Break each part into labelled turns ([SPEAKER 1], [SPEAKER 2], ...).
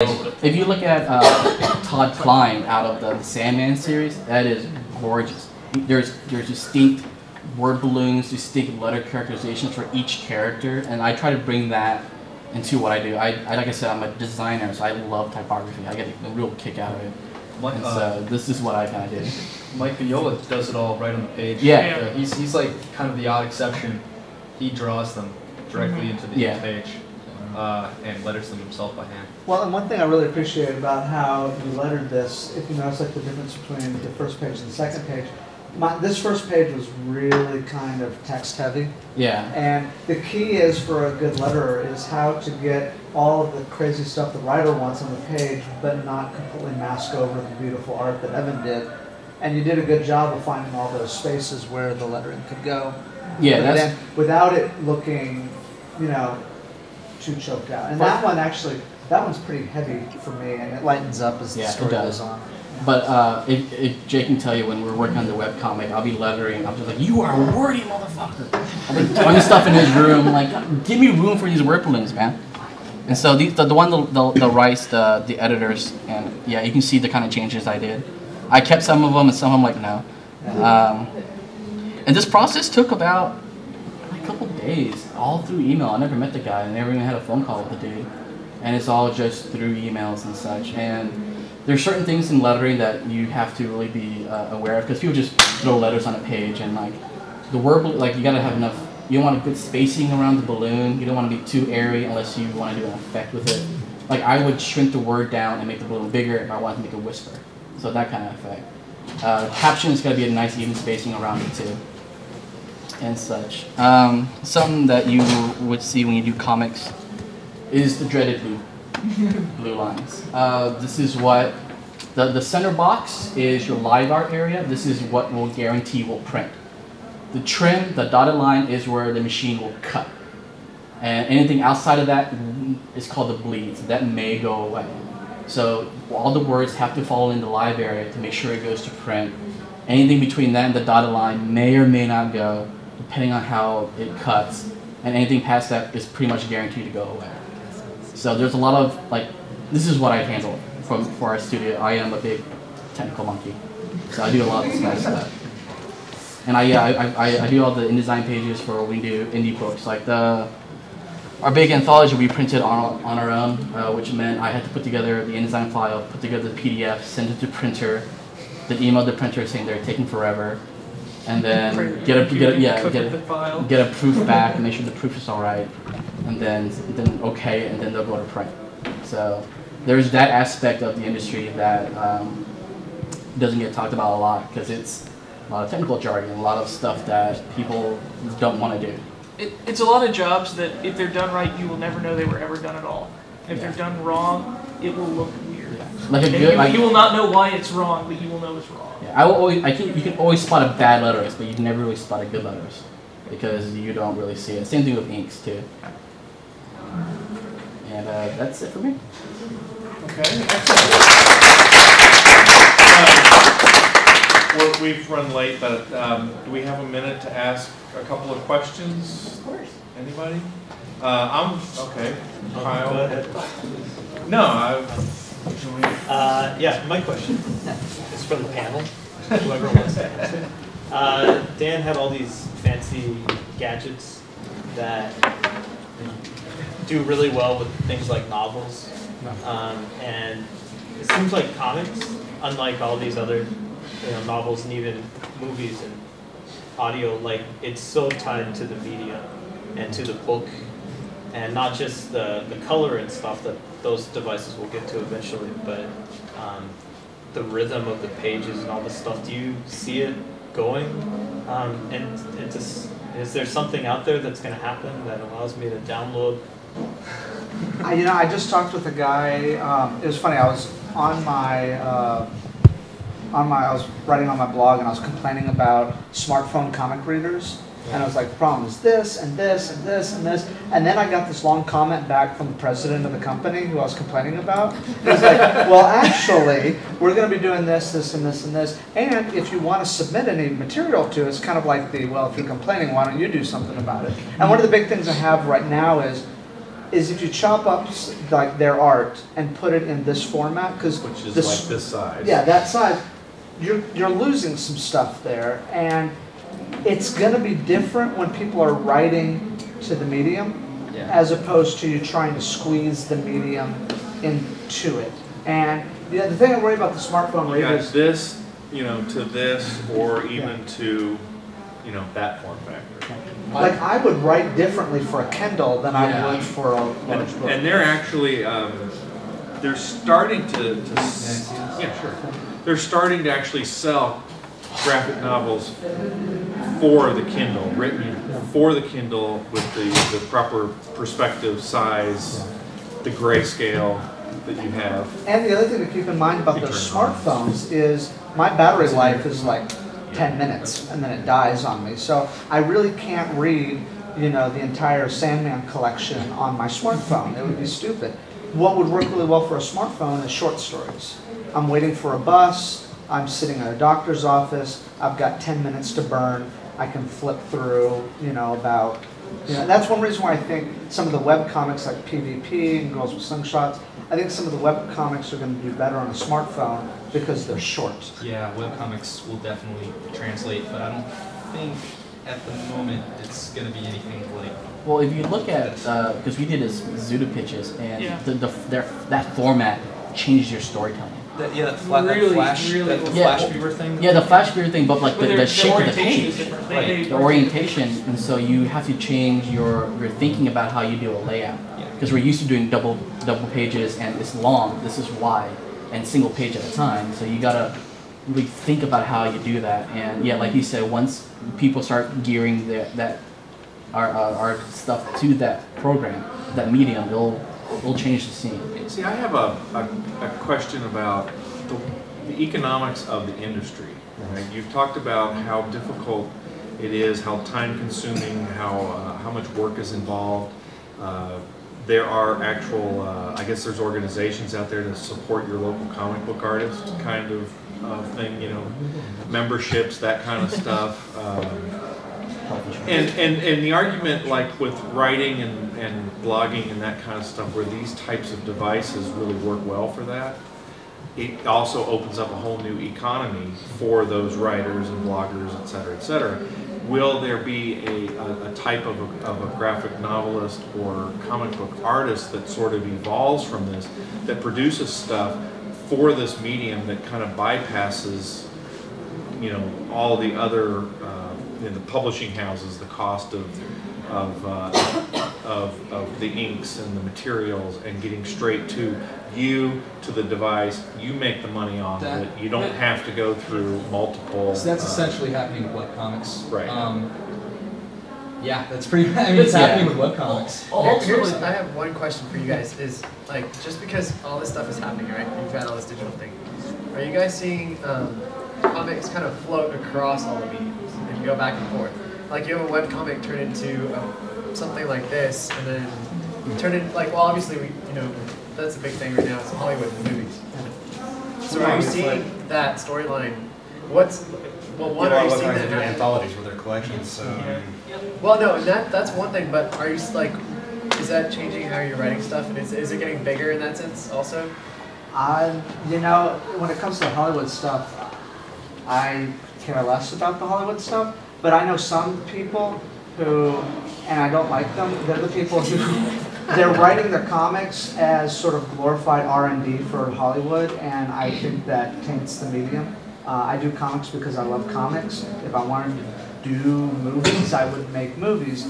[SPEAKER 1] If you look at Todd Klein out of the Sandman series, that is gorgeous. There's distinct word balloons, distinct letter characterizations for each character, and I try to bring that into what I do. Like I said, I'm a designer, so I love typography. I get a real kick out of it. And so this is what I kind of did.
[SPEAKER 2] Mike Viola does it all right on the page.
[SPEAKER 1] Yeah.
[SPEAKER 2] He's like kind of the odd exception. He draws them directly into the page and letters them himself by hand.
[SPEAKER 3] Well, and one thing I really appreciate about how you lettered this, if you notice like the difference between the first page and the second page, this first page was really kind of text heavy.
[SPEAKER 1] Yeah.
[SPEAKER 3] And the key is for a good letterer is how to get all of the crazy stuff the writer wants on the page, but not completely mask over the beautiful art that Evan did. And you did a good job of finding all those spaces where the lettering could go.
[SPEAKER 1] Yeah,
[SPEAKER 3] but then without it looking, you know, too choked out. And that one actually, that one's pretty heavy for me, and it lightens up as the story goes on.
[SPEAKER 1] But if Jay can tell you, when we're working on the webcomic, I'll be lettering. I'm just like, you are a wordy motherfucker. I'll be throwing stuff in his room, like, give me room for these word balloons, man. And so the one the writes, the editors, and yeah, you can see the kind of changes I did. I kept some of them, and some of them like no. And this process took about a couple days, all through email. I never met the guy. I never even had a phone call with the dude. And it's all just through emails and such. And there's certain things in lettering that you have to really be aware of, because people just throw letters on a page, and like the word, like you gotta have enough. You want a good spacing around the balloon. You don't want to be too airy unless you want to do an effect with it. Like I would shrink the word down and make the balloon bigger if I wanted to make a whisper. So that kind of effect. Captions gotta be a nice even spacing around it too, and such. Something that you would see when you do comics is the dreaded blue lines. This is what the center box is your live art area. This is what will guarantee will print. The trim, the dotted line, is where the machine will cut. And anything outside of that is called the bleeds. That may go away. So all the words have to fall in the live area to make sure it goes to print. Anything between that and the dotted line may or may not go, depending on how it cuts. And anything past that is pretty much guaranteed to go away. So there's a lot of, like, this is what I handle for our studio. I am a big technical monkey. So I do a lot of this kind of stuff. And I do all the InDesign pages for when we do indie books. Like our big anthology we printed on our own, which meant I had to put together the InDesign file, put together the PDF, send it to printer, then email the printer saying they're taking forever, and then get a proof back, make sure the proof is all right, and then okay, and then they'll go to print. So there's that aspect of the industry that doesn't get talked about a lot, because it's a lot of technical jargon, a lot of stuff that people don't want to do.
[SPEAKER 4] It's a lot of jobs that, if they're done right, you will never know they were ever done at all. If they're done wrong, it will look weird. Yeah. Like a good, you will not know why it's wrong, but you will know it's wrong.
[SPEAKER 1] Yeah, you can always spot a bad letterist, but you can never really spot a good letterist, because you don't really see it. Same thing with inks too. And that's it for me.
[SPEAKER 5] Okay, we've run late, but do we have a minute to ask a couple of questions?
[SPEAKER 4] Of course.
[SPEAKER 5] Anybody? I'm okay. Kyle.
[SPEAKER 6] Go ahead.
[SPEAKER 5] No,
[SPEAKER 6] yeah, my question is for the panel, whoever wants to answer. Dan had all these fancy gadgets that do really well with things like novels, and it seems like comics, unlike all these other novels and even movies and audio, like it's so tied to the media and to the book, and not just the color and stuff that those devices will get to eventually, but the rhythm of the pages and all this stuff. Do you see it going? And is there something out there that's going to happen that allows me to download?
[SPEAKER 3] I just talked with a guy. It was funny. I was I was writing on my blog, and I was complaining about smartphone comic readers. And I was like, the problem is this, and this, and this, and this. And then I got this long comment back from the president of the company who I was complaining about. He was like, well, actually, we're going to be doing this, this, and this, and this. And if you want to submit any material to us, kind of like well, if you're complaining, why don't you do something about it? And one of the big things I have right now is is if you chop up like their art and put it in this format, because
[SPEAKER 5] which is like this size.
[SPEAKER 3] Yeah, that size. You're losing some stuff there, and it's going to be different when people are writing to the medium, as opposed to you trying to squeeze the medium into it. And the thing I worry about the smartphone readers,
[SPEAKER 5] this, to this, or even to, that form factor.
[SPEAKER 3] Like I would write differently for a Kindle than I would for a large book.
[SPEAKER 5] And they're actually, they're starting to they're starting to actually sell graphic novels for the Kindle, written for the Kindle with the proper perspective, size, the grayscale that you have.
[SPEAKER 3] And the other thing to keep in mind about those smartphones is my battery life is like 10 minutes and then it dies on me. So I really can't read, the entire Sandman collection on my smartphone. It would be stupid. What would work really well for a smartphone is short stories. I'm waiting for a bus, I'm sitting in a doctor's office, I've got 10 minutes to burn, I can flip through, about, that's one reason why I think some of the web comics like PvP and Girls with Slingshots, I think some of the web comics are going to do better on a smartphone because they're short.
[SPEAKER 7] Yeah, web comics will definitely translate, but I don't think at the moment it's going to be anything like.
[SPEAKER 1] Well, if you look at, because we did Zuda pitches, and that format changed your storytelling.
[SPEAKER 7] The flash viewer thing?
[SPEAKER 1] Yeah, the flash viewer thing, but like the shape of the page.
[SPEAKER 4] Right.
[SPEAKER 1] The orientation, and so you have to change your thinking about how you do a layout. Because we're used to doing double pages, and it's long, this is wide, and single page at a time. So you gotta really think about how you do that. And yeah, like you said, once people start gearing our stuff to that program, that medium, it'll change the scene.
[SPEAKER 5] See, I have a question about the economics of the industry. Right? You've talked about how difficult it is, how time-consuming, how much work is involved. There are actual, I guess there's organizations out there to support your local comic book artist kind of thing, memberships, that kind of stuff. And the argument, like with writing and blogging and that kind of stuff, where these types of devices really work well for that, it also opens up a whole new economy for those writers and bloggers, et cetera, et cetera. Will there be a type of a graphic novelist or comic book artist that sort of evolves from this, that produces stuff for this medium that kind of bypasses, all the other, the publishing houses, the cost of the inks and the materials, and getting straight to the device, you make the money off of it. You don't have to go through multiple.
[SPEAKER 7] So that's essentially happening with webcomics.
[SPEAKER 5] Right.
[SPEAKER 7] Yeah, that's pretty. I mean, it's happening with webcomics.
[SPEAKER 8] I have one question for you guys. Is like, just because all this stuff is happening, right? You've got all this digital thing. Are you guys seeing comics kind of float across all the mediums and go back and forth? Like you have a webcomic turn into something like this, and then turn it like, well, obviously that's a big thing right now. It's Hollywood movies. So are you seeing that storyline? One, are you seeing that?
[SPEAKER 9] Do anthologies with their collections. So.
[SPEAKER 8] Well, no, and that's one thing. But are you like, is that changing how you're writing stuff? And is it getting bigger in that sense also?
[SPEAKER 3] When it comes to Hollywood stuff, I care less about the Hollywood stuff. But I know some people who, and I don't like them. They're the people who. They're writing their comics as sort of glorified R&D for Hollywood, and I think that taints the medium. I do comics because I love comics. If I wanted to do movies, I would make movies.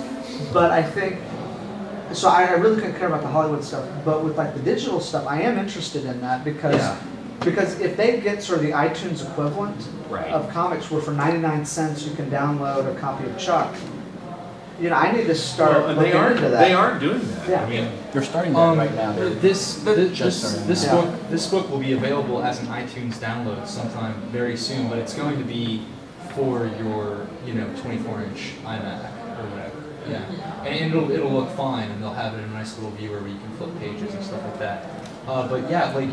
[SPEAKER 3] But I think, so I really couldn't care about the Hollywood stuff, but with like the digital stuff, I am interested in that because if they get sort of the iTunes equivalent of comics, where for 99 cents you can download a copy of Chuck, I need to start looking into that.
[SPEAKER 5] They aren't doing that.
[SPEAKER 3] Yeah.
[SPEAKER 5] I mean,
[SPEAKER 1] they're starting that right now.
[SPEAKER 7] This book will be available as an iTunes download sometime very soon, but it's going to be for your 24-inch iMac or whatever. Yeah, and it'll look fine, and they'll have it in a nice little viewer where you can flip pages and stuff like that. But yeah, like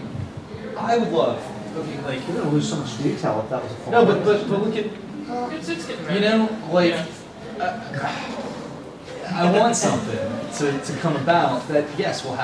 [SPEAKER 7] I would love. Okay, like
[SPEAKER 3] you're gonna lose so much detail if that was a full.
[SPEAKER 7] No, but look at
[SPEAKER 4] It's getting better.
[SPEAKER 7] I want something to come about that, yes, will have